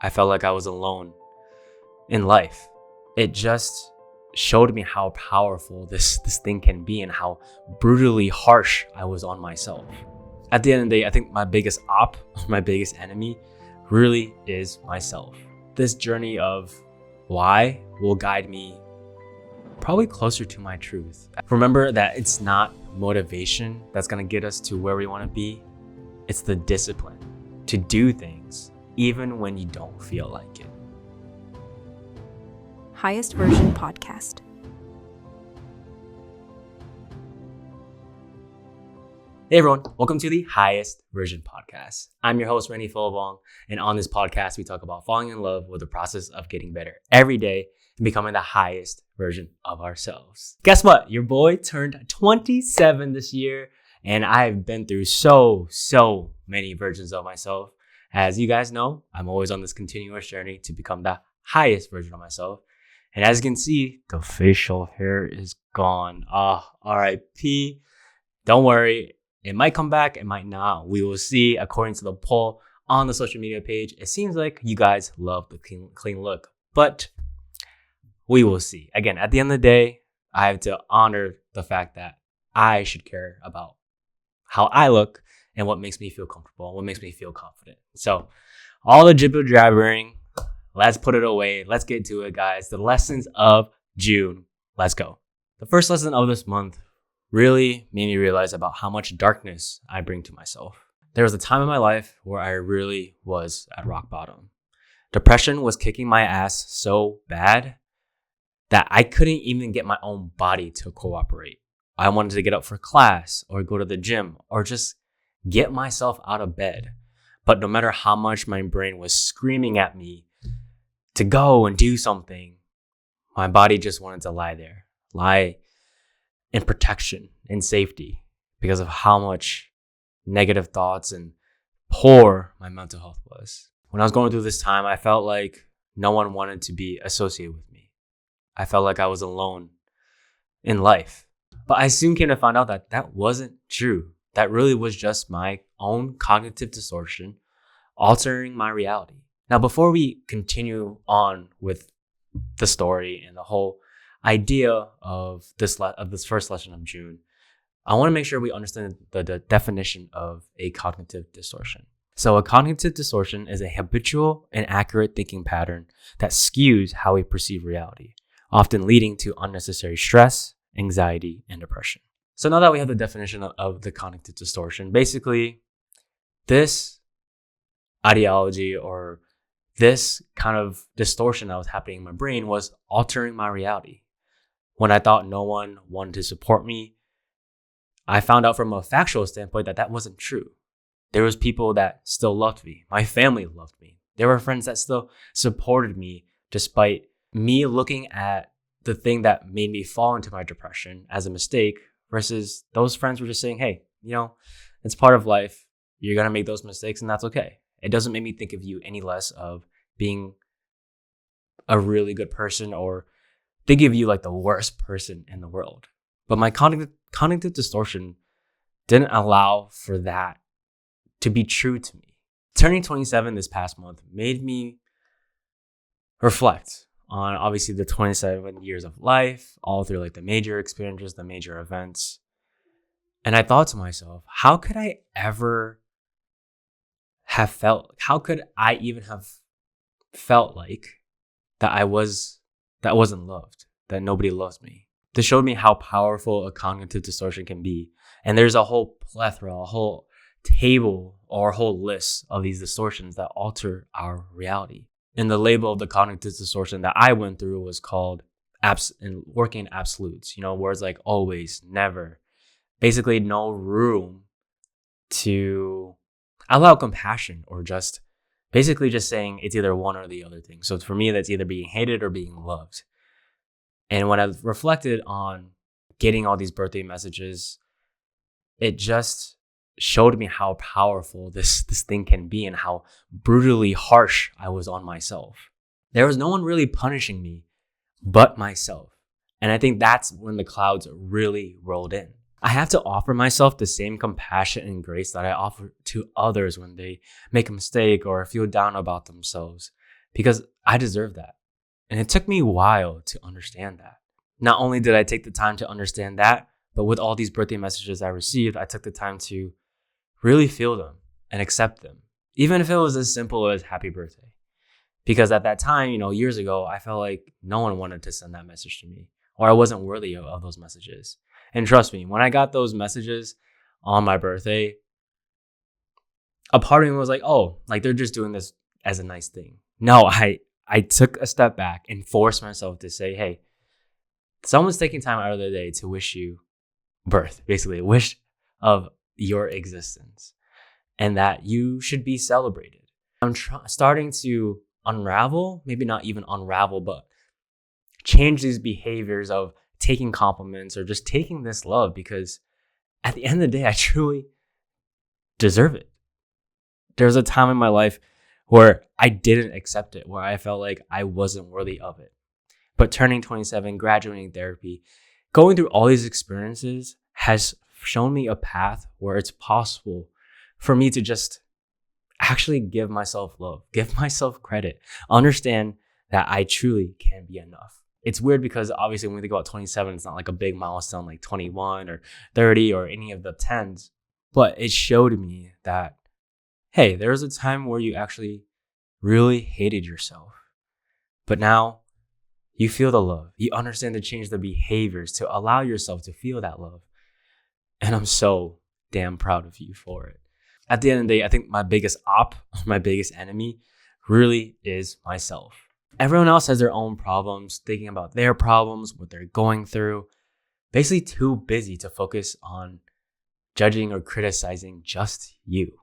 I felt like I was alone in life. It just showed me how powerful this thing can be and how brutally harsh I was on myself. At the end of the day, I think my biggest my biggest enemy really is myself. This journey of why will guide me probably closer to my truth. Remember that it's not motivation that's gonna get us to where we wanna be. It's the discipline to do things even when you don't feel like it. Highest Version Podcast. Hey everyone, welcome to the Highest Version Podcast. I'm your host, Rennie Philbong, and on this podcast, we talk about falling in love with the process of getting better every day and becoming the highest version of ourselves. Guess what? Your boy turned 27 this year, and I've been through so many versions of myself. As you guys know, I'm always on this continuous journey to become the highest version of myself. And as you can see, the facial hair is gone. RIP. Don't worry. It might come back, it might not. We will see. According to the poll on the social media page, it seems like you guys love the clean look, but we will see. Again, at the end of the day, I have to honor the fact that I should care about how I look and what makes me feel comfortable, what makes me feel confident. So all the jibber jabbering, let's put it away. Let's get to it, guys. The lessons of June. Let's go. The first lesson of this month really made me realize about how much darkness I bring to myself. There was a time in my life where I really was at rock bottom. Depression was kicking my ass so bad that I couldn't even get my own body to cooperate. I wanted to get up for class or go to the gym or just get myself out of bed. But no matter how much my brain was screaming at me to go and do something, my body just wanted to lie there, lie in protection and safety because of how much negative thoughts and poor my mental health was. When I was going through this time, I felt like no one wanted to be associated with me. I felt like I was alone in life. But I soon came to find out that that wasn't true. That really was just my own cognitive distortion altering my reality. Now, before we continue on with the story and the whole idea of this first lesson of June, I want to make sure we understand the definition of a cognitive distortion. So a cognitive distortion is a habitual and accurate thinking pattern that skews how we perceive reality, often leading to unnecessary stress, anxiety, and depression. So now that we have the definition of the cognitive distortion, basically this ideology or this kind of distortion that was happening in my brain was altering my reality. When I thought no one wanted to support me, I found out from a factual standpoint that that wasn't true. There was people that still loved me. My family loved me. There were friends that still supported me despite me looking at the thing that made me fall into my depression as a mistake versus those friends were just saying, hey, it's part of life. You're going to make those mistakes and that's okay. It doesn't make me think of you any less of being a really good person or think of you like the worst person in the world. But my cognitive distortion didn't allow for that to be true to me. Turning 27 this past month made me reflect on obviously the 27 years of life, all through like the major experiences, the major events. And I thought to myself, how could I even have felt like that wasn't loved, that nobody loves me? This showed me how powerful a cognitive distortion can be. And there's a whole plethora, a whole table or a whole list of these distortions that alter our reality. And the label of the cognitive distortion that I went through was called working in absolutes. Words like always, never. Basically, no room to allow compassion or just saying it's either one or the other thing. So for me, that's either being hated or being loved. And when I reflected on getting all these birthday messages, it just showed me how powerful this thing can be and how brutally harsh I was on myself. There was no one really punishing me but myself. And I think that's when the clouds really rolled in. I have to offer myself the same compassion and grace that I offer to others when they make a mistake or feel down about themselves. because I deserve that. And it took me a while to understand that. Not only did I take the time to understand that, but with all these birthday messages I received, I took the time to really feel them and accept them, even if it was as simple as happy birthday. Because at that time, years ago, I felt like no one wanted to send that message to me, or I wasn't worthy of those messages. And trust me, when I got those messages on my birthday, a part of me was like, oh, like they're just doing this as a nice thing. No, I took a step back and forced myself to say, hey, someone's taking time out of their day to wish you birth, basically a wish of your existence, and that you should be celebrated. I'm starting to unravel, maybe not even unravel, but change these behaviors of taking compliments or just taking this love, because at the end of the day, I truly deserve it. There's a time in my life where I didn't accept it, where I felt like I wasn't worthy of it. But turning 27, graduating therapy, going through all these experiences has shown me a path where it's possible for me to just actually give myself love, give myself credit, understand that I truly can be enough. It's weird because obviously when we think about 27, it's not like a big milestone like 21 or 30 or any of the 10s, but it showed me that, hey, there was a time where you actually really hated yourself, but now you feel the love. You understand to change the behaviors to allow yourself to feel that love. And I'm so damn proud of you for it. At the end of the day, I think my biggest my biggest enemy really is myself. Everyone else has their own problems, thinking about their problems, what they're going through, basically too busy to focus on judging or criticizing just you,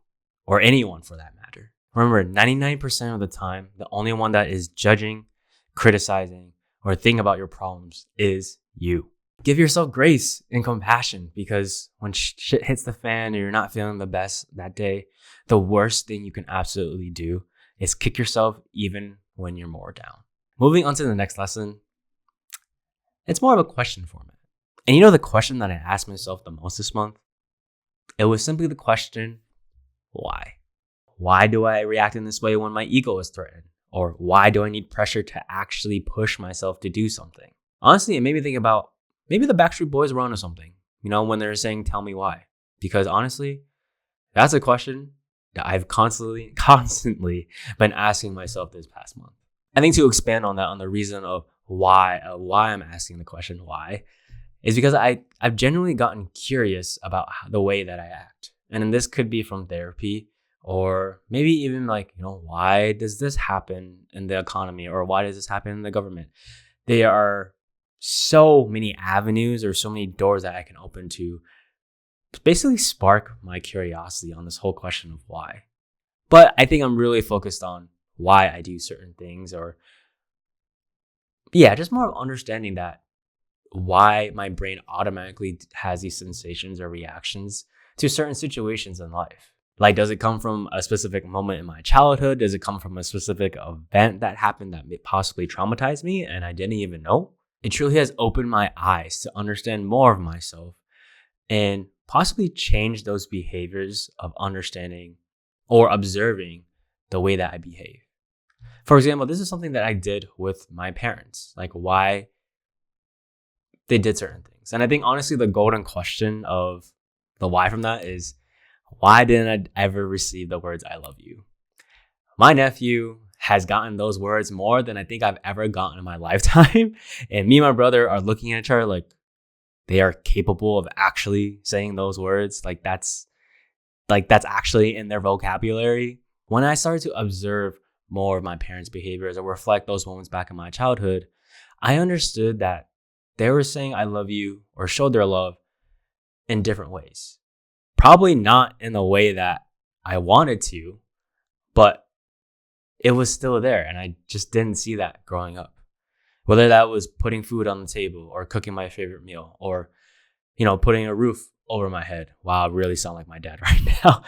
or anyone for that matter. Remember, 99% of the time, the only one that is judging, criticizing, or thinking about your problems is you. Give yourself grace and compassion, because when shit hits the fan and you're not feeling the best that day, the worst thing you can absolutely do is kick yourself even when you're more down. Moving on to the next lesson, it's more of a question format. And the question that I asked myself the most this month? It was simply the question, why? Why do I react in this way when my ego is threatened? Or why do I need pressure to actually push myself to do something? Honestly, it made me think about maybe the Backstreet Boys were onto something, when they're saying, tell me why. Because honestly, that's a question that I've constantly been asking myself this past month. I think to expand on that, on the reason of why I'm asking the question why, is because I've genuinely gotten curious about the way that I act. And this could be from therapy, or maybe even why does this happen in the economy, or why does this happen in the government? There are so many avenues or so many doors that I can open to basically spark my curiosity on this whole question of why. But I think I'm really focused on why I do certain things, or just more of understanding that why my brain automatically has these sensations or reactions to certain situations in life. Like, does it come from a specific moment in my childhood? Does it come from a specific event that happened that may possibly traumatized me and I didn't even know? It truly has opened my eyes to understand more of myself and possibly change those behaviors of understanding or observing the way that I behave. For example, this is something that I did with my parents, like why they did certain things. And I think honestly, the golden question of the why from that is, why didn't I ever receive the words, I love you? My nephew has gotten those words more than I think I've ever gotten in my lifetime. And me and my brother are looking at each other like they are capable of actually saying those words. Like that's actually in their vocabulary. When I started to observe more of my parents' behaviors or reflect those moments back in my childhood, I understood that they were saying I love you or showed their love in different ways. Probably not in the way that I wanted to, but it was still there. And I just didn't see that growing up. Whether that was putting food on the table or cooking my favorite meal or, putting a roof over my head. Wow, I really sound like my dad right now.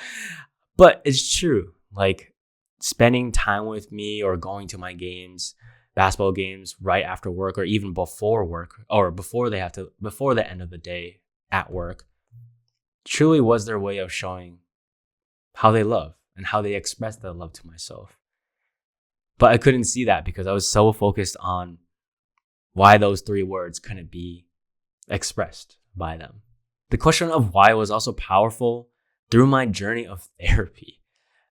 But it's true. Like spending time with me or going to my games, basketball games right after work or even before work or before the end of the day at work truly was their way of showing how they love and how they express their love to myself. But I couldn't see that because I was so focused on why those 3 words couldn't be expressed by them. The question of why was also powerful through my journey of therapy.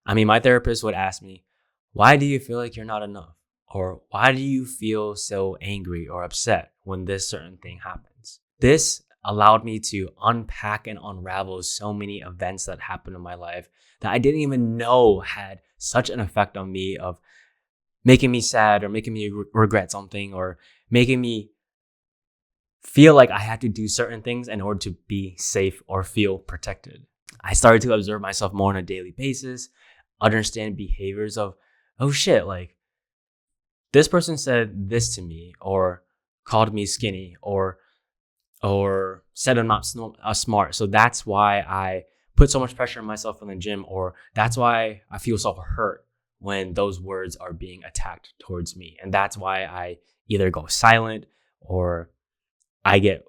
I mean, my therapist would ask me, why do you feel like you're not enough? Or why do you feel so angry or upset when this certain thing happens? This allowed me to unpack and unravel so many events that happened in my life that I didn't even know had such an effect on me of making me sad or making me regret something or making me feel like I had to do certain things in order to be safe or feel protected. I started to observe myself more on a daily basis, understand behaviors of, oh shit, like this person said this to me or called me skinny or said I'm not smart. So that's why I put so much pressure on myself in the gym, or that's why I feel so hurt when those words are being attacked towards me. And that's why I either go silent or I get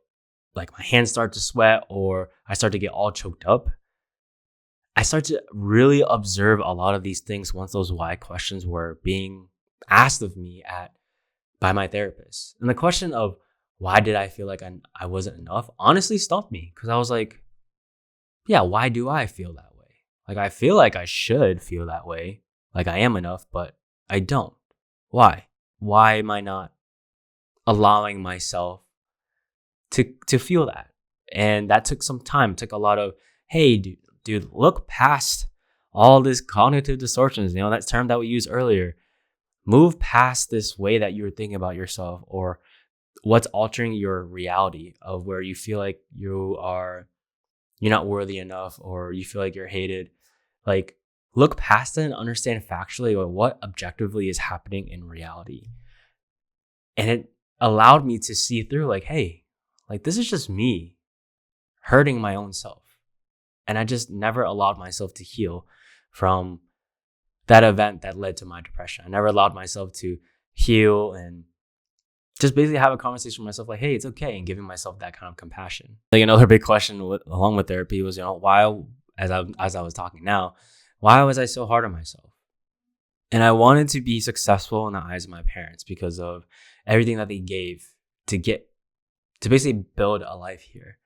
like my hands start to sweat or I start to get all choked up. I start to really observe a lot of these things once those why questions were being asked of me by my therapist. And the question of why did I feel like I wasn't enough honestly stumped me because I was like, yeah, why do I feel that way? Like I feel like I should feel that way, like I am enough, but I don't. Why? Why am I not allowing myself to feel that? And that took some time. It took a lot of, hey, dude, look past all this cognitive distortions, that term that we used earlier. Move past this way that you're thinking about yourself or what's altering your reality of where you feel like you're not worthy enough or you feel like you're hated. Like look past it and understand factually what objectively is happening in reality. And it allowed me to see through like, hey, like this is just me hurting my own self. And I just never allowed myself to heal from that event that led to my depression. I never allowed myself to heal and just basically have a conversation with myself like, hey, it's okay, and giving myself that kind of compassion. Like another big question along with therapy was, why, as I was talking now, why was I so hard on myself? And I wanted to be successful in the eyes of my parents because of everything that they gave to basically build a life here,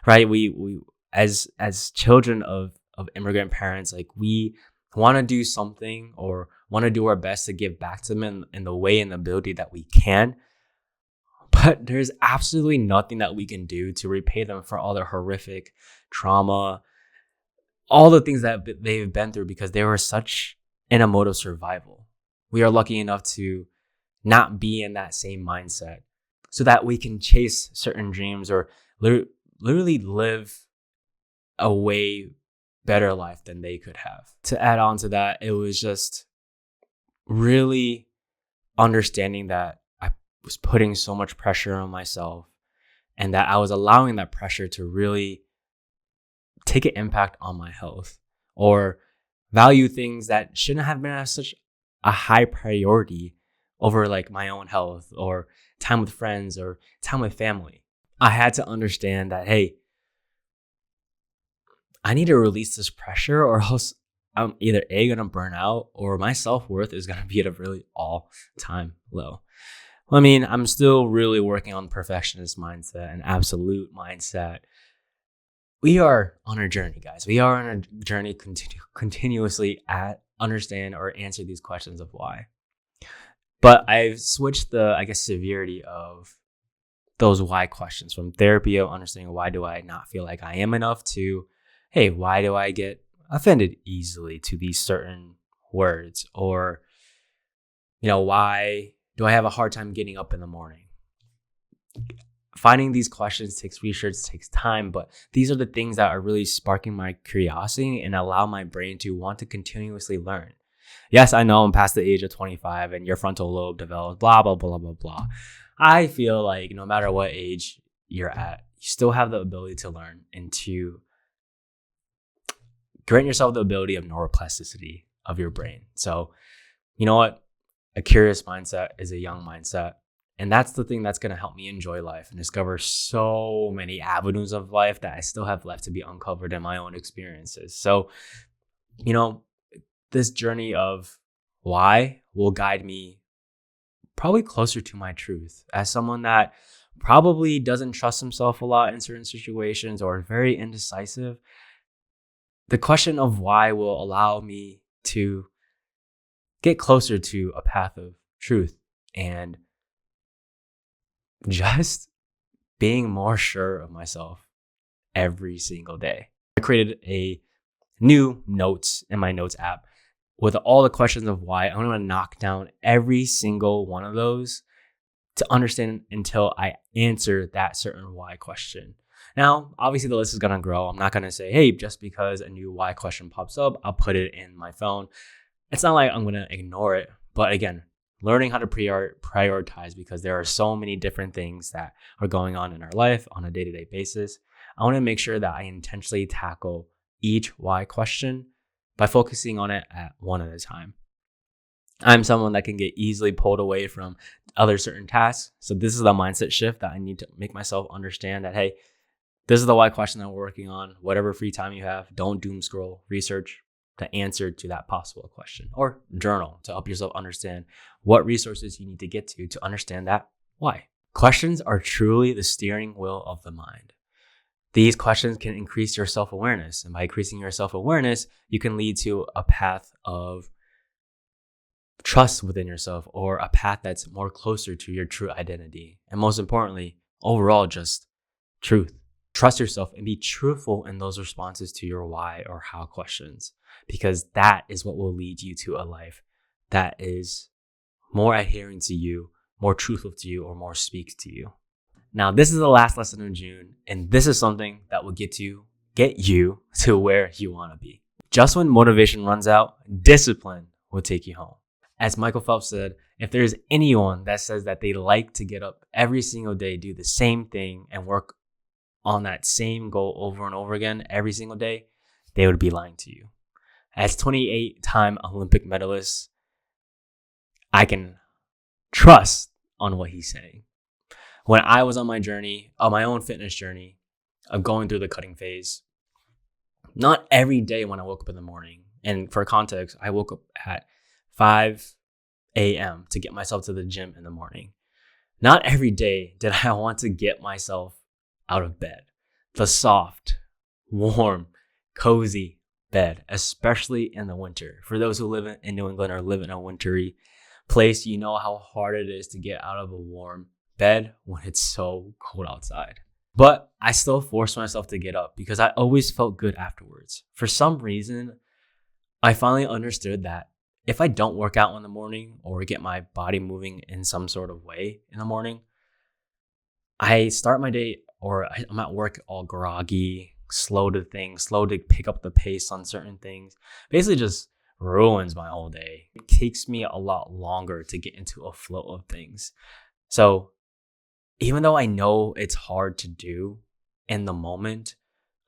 right? We as children of immigrant parents, like we want to do something or want to do our best to give back to them in the way and the ability that we can. But there's absolutely nothing that we can do to repay them for all their horrific trauma, all the things that they've been through because they were such in a mode of survival. We are lucky enough to not be in that same mindset so that we can chase certain dreams or literally live a way better life than they could have. To add on to that, it was just really understanding that I was putting so much pressure on myself and that I was allowing that pressure to really take an impact on my health or value things that shouldn't have been as such a high priority over like my own health or time with friends or time with family. I had to understand that, hey, I need to release this pressure or else I'm either going to burn out or my self-worth is going to be at a really all-time low. Well, I mean, I'm still really working on perfectionist mindset and absolute mindset. We are on a journey, guys. We are on a journey continuously understand or answer these questions of why. But I've switched the, severity of those why questions from therapy of understanding why do I not feel like I am enough to, hey, why do I get offended easily to these certain words? Or, why do I have a hard time getting up in the morning? Finding these questions takes research, takes time, but these are the things that are really sparking my curiosity and allow my brain to want to continuously learn. Yes, I know I'm past the age of 25 and your frontal lobe develops, blah, blah, blah, blah, blah. I feel like no matter what age you're at, you still have the ability to learn and to grant yourself the ability of neuroplasticity of your brain. So, you know what? A curious mindset is a young mindset. And that's the thing that's going to help me enjoy life and discover so many avenues of life that I still have left to be uncovered in my own experiences. So, this journey of why will guide me probably closer to my truth. As someone that probably doesn't trust himself a lot in certain situations or is very indecisive, the question of why will allow me to get closer to a path of truth and just being more sure of myself every single day. I created a new notes in my notes app with all the questions of why. I'm going to knock down every single one of those to understand until I answer that certain why question. Now, obviously the list is going to grow. I'm not going to say, hey, just because a new why question pops up, I'll put it in my phone. It's not like I'm going to ignore it. But again, learning how to prioritize, because there are so many different things that are going on in our life on a day-to-day basis. I want to make sure that I intentionally tackle each why question by focusing on it at one at a time. I'm someone that can get easily pulled away from other certain tasks. So this is the mindset shift that I need to make myself understand that, hey, this is the why question that we're working on. Whatever free time you have, don't doom scroll, research the answer to that possible question, or journal to help yourself understand what resources you need to get to understand that why. Questions are truly the steering wheel of the mind. These questions can increase your self-awareness. And by increasing your self-awareness, you can lead to a path of trust within yourself, or a path that's more closer to your true identity. And most importantly, overall, just truth. Trust yourself and be truthful in those responses to your why or how questions, because that is what will lead you to a life that is more adhering to you, more truthful to you, or more speaks to you. Now, this is the last lesson of June, and this is something that will get you to where you want to be. Just when motivation runs out, discipline will take you home. As Michael Phelps said, if there's anyone that says that they like to get up every single day, do the same thing, and work on that same goal over and over again every single day, they would be lying to you. As 28-time Olympic medalist, I can trust on what he's saying. When I was on my journey, on my own fitness journey of going through the cutting phase, not every day when I woke up in the morning, and for context, I woke up at 5 a.m. to get myself to the gym in the morning. Not every day did I want to get myself out of bed. The soft, warm, cozy bed, especially in the winter. For those who live in New England or live in a wintry place, you know how hard it is to get out of a warm bed when it's so cold outside. But I still forced myself to get up because I always felt good afterwards. For some reason, I finally understood that if I don't work out in the morning or get my body moving in some sort of way in the morning, I start my day, or I'm at work all groggy, slow to pick up the pace on certain things. Basically just ruins my whole day. It takes me a lot longer to get into a flow of things. So even though I know it's hard to do in the moment,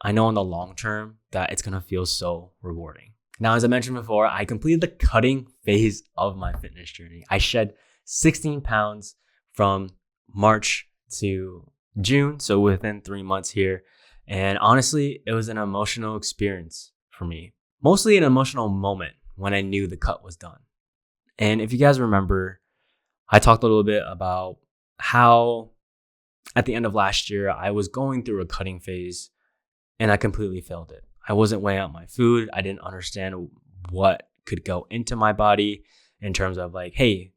I know in the long term that it's going to feel so rewarding. Now, as I mentioned before, I completed the cutting phase of my fitness journey. I shed 16 pounds from March to June, so within 3 months here. And honestly, it was an emotional experience for me. Mostly an emotional moment when I knew the cut was done. And if you guys remember, I talked a little bit about how at the end of last year, I was going through a cutting phase and I completely failed it. I wasn't weighing out my food. I didn't understand what could go into my body in terms of like, hey,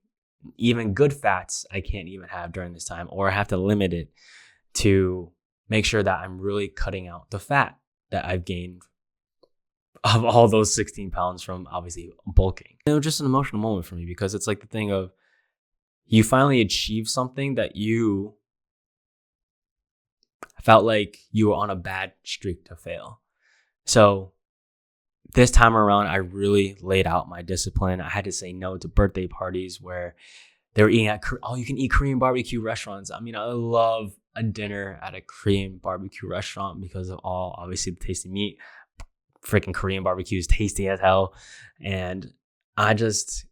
even good fats I can't even have during this time, or I have to limit it to make sure that I'm really cutting out the fat that I've gained of all those 16 pounds from obviously bulking. It was just an emotional moment for me because it's like the thing of you finally achieve something that you felt like you were on a bad streak to fail. So this time around, I really laid out my discipline. I had to say no to birthday parties where they were eating at all-you-can-eat Korean barbecue restaurants. I mean, I love a dinner at a Korean barbecue restaurant because of all, obviously, the tasty meat. Freaking Korean barbecue is tasty as hell. And I just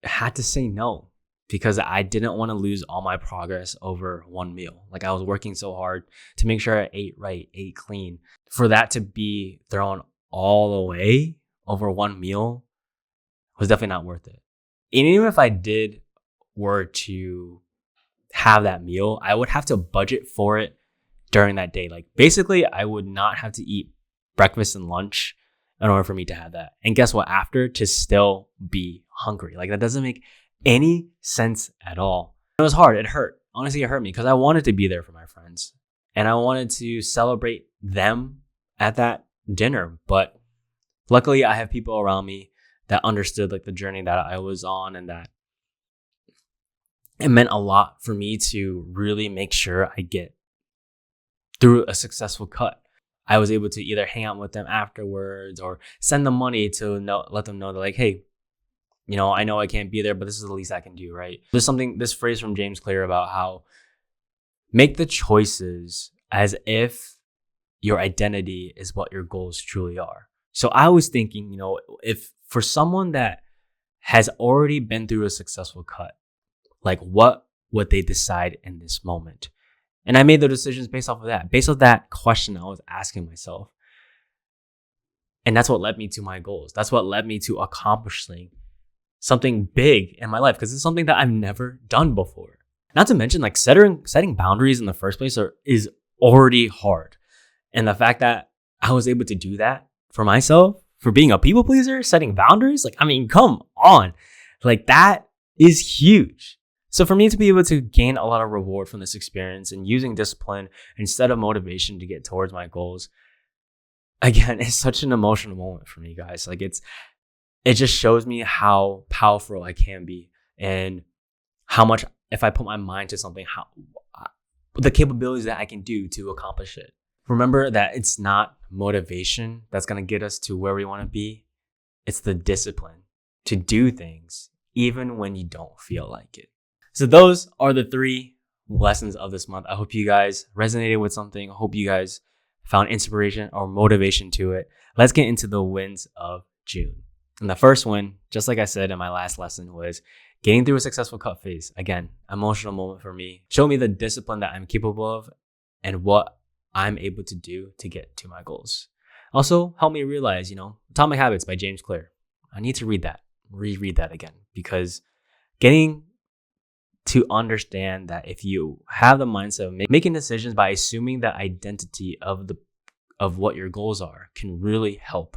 had to say no because I didn't want to lose all my progress over one meal. Like I was working so hard to make sure I ate right, ate clean. For that to be thrown all away over one meal was definitely not worth it. And even if I were to have that meal, I would have to budget for it during that day. Like basically, I would not have to eat breakfast and lunch in order for me to have that. And guess what? After, to still be hungry. Like that doesn't make any sense at all. It was hard. It hurt. Honestly, it hurt me because I wanted to be there for my friends and I wanted to celebrate them at that dinner. But luckily, I have people around me that understood like the journey that I was on, and that it meant a lot for me to really make sure I get through a successful cut. I was able to either hang out with them afterwards or send them money to let them know that like, hey, I know I can't be there, but this is the least I can do, right? There's this phrase from James Clear about how make the choices as if your identity is what your goals truly are. So I was thinking, if for someone that has already been through a successful cut, like what would they decide in this moment? And I made the decisions based off of that question I was asking myself. And that's what led me to my goals. That's what led me to accomplishing something big in my life, because it's something that I've never done before. Not to mention like setting boundaries in the first place is already hard. And the fact that I was able to do that for myself, for being a people pleaser, setting boundaries, like, I mean, come on. Like that is huge. So for me to be able to gain a lot of reward from this experience and using discipline instead of motivation to get towards my goals, again, it's such an emotional moment for me, guys. Like it just shows me how powerful I can be and how much, if I put my mind to something, how the capabilities that I can do to accomplish it. Remember that it's not motivation that's going to get us to where we want to be. It's the discipline to do things even when you don't feel like it. So those are the 3 lessons of this month. I hope you guys resonated with something. I hope you guys found inspiration or motivation to it. Let's get into the wins of June. And the first one, just like I said in my last lesson, was getting through a successful cut phase. Again, emotional moment for me. Show me the discipline that I'm capable of and what I'm able to do to get to my goals. Also, help me realize, Atomic Habits by James Clear. I need to reread that again, because getting to understand that if you have the mindset of making decisions by assuming the identity of what your goals are can really help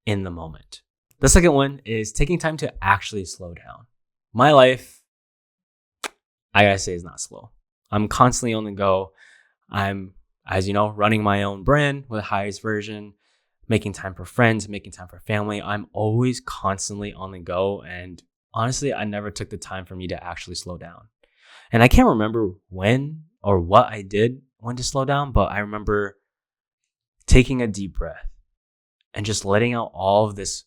in the moment. The second one is taking time to actually slow down. My life, I gotta say, is not slow. I'm constantly on the go. I'm, as you know, running my own brand with the highest version, making time for friends, making time for family. I'm always constantly on the go. And honestly, I never took the time for me to actually slow down. And I can't remember when or what I did when to slow down, but I remember taking a deep breath and just letting out all of this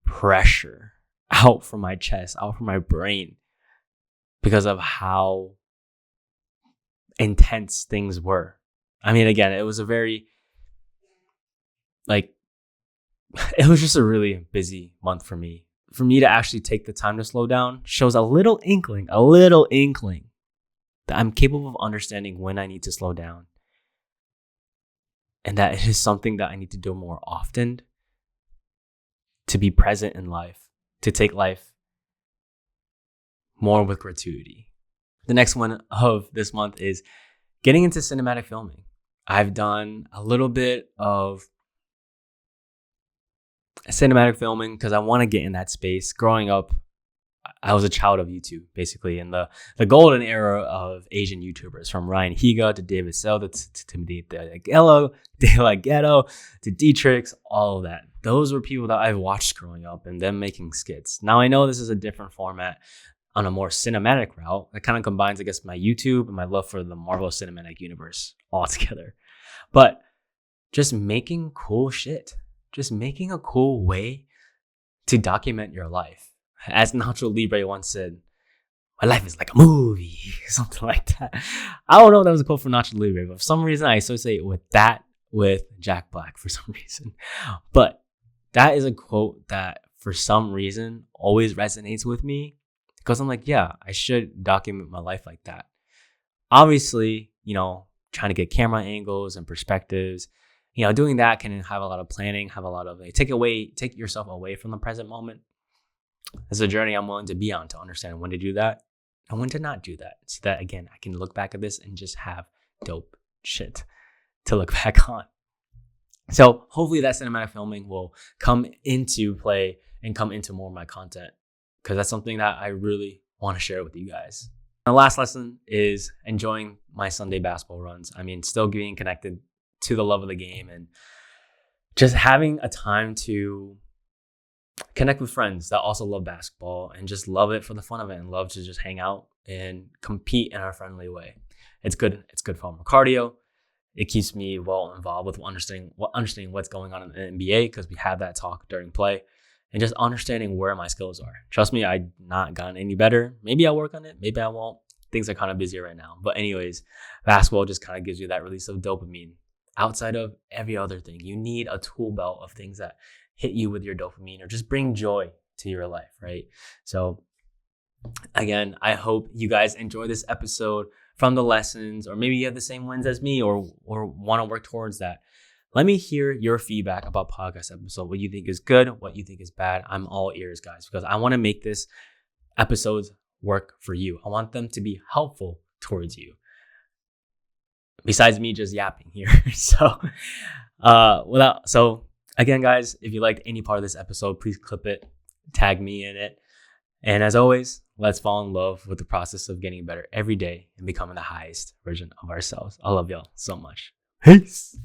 pressure out from my chest, out from my brain, because of how intense things were. I mean, again, it was a very, it was just a really busy month for me. For me to actually take the time to slow down shows a little inkling that I'm capable of understanding when I need to slow down. And that it is something that I need to do more often to be present in life, to take life more with gratuity. The next one of this month is getting into cinematic filming. I've done a little bit of cinematic filming because I want to get in that space. Growing up, I was a child of YouTube, basically, in the golden era of Asian YouTubers, from Ryan Higa to David Sell to Timothy De La Ghetto to Dietrich, all of that. Those were people that I've watched growing up and them making skits. Now I know this is a different format on a more cinematic route that kind of combines, I guess, my YouTube and my love for the Marvel Cinematic Universe all together. But just making cool shit, just making a cool way to document your life. As Nacho Libre once said, my life is like a movie, something like that. I don't know if that was a quote from Nacho Libre, but for some reason I associate with Jack Black for some reason. But that is a quote that for some reason always resonates with me, because I'm like, yeah, I should document my life like that. Obviously, trying to get camera angles and perspectives, doing that can have a lot of planning, have a lot of take yourself away from the present moment. It's a journey I'm willing to be on to understand when to do that and when to not do that. So that, again, I can look back at this and just have dope shit to look back on. So hopefully that cinematic filming will come into play and come into more of my content, because that's something that I really want to share with you guys. The last lesson is enjoying my Sunday basketball runs. I mean, still being connected to the love of the game and just having a time to connect with friends that also love basketball and just love it for the fun of it and love to just hang out and compete in a friendly way. It's good. It's good for my cardio. It keeps me well involved with understanding what's going on in the NBA, because we have that talk during play, and just understanding where my skills are. Trust me, I've not gotten any better. Maybe I'll work on it. Maybe I won't. Things are kind of busy right now. But anyways, basketball just kind of gives you that release of dopamine. Outside of every other thing, you need a tool belt of things that hit you with your dopamine or just bring joy to your life, right? So again, I hope you guys enjoy this episode from the lessons, or maybe you have the same wins as me or want to work towards that. Let me hear your feedback about podcast episode. What you think is good, what you think is bad. I'm all ears, guys, because I want to make this episodes work for you. I want them to be helpful towards you, besides me just yapping here. So again, guys, if you liked any part of this episode, please clip it, tag me in it. And as always, let's fall in love with the process of getting better every day and becoming the highest version of ourselves. I love y'all so much. Peace.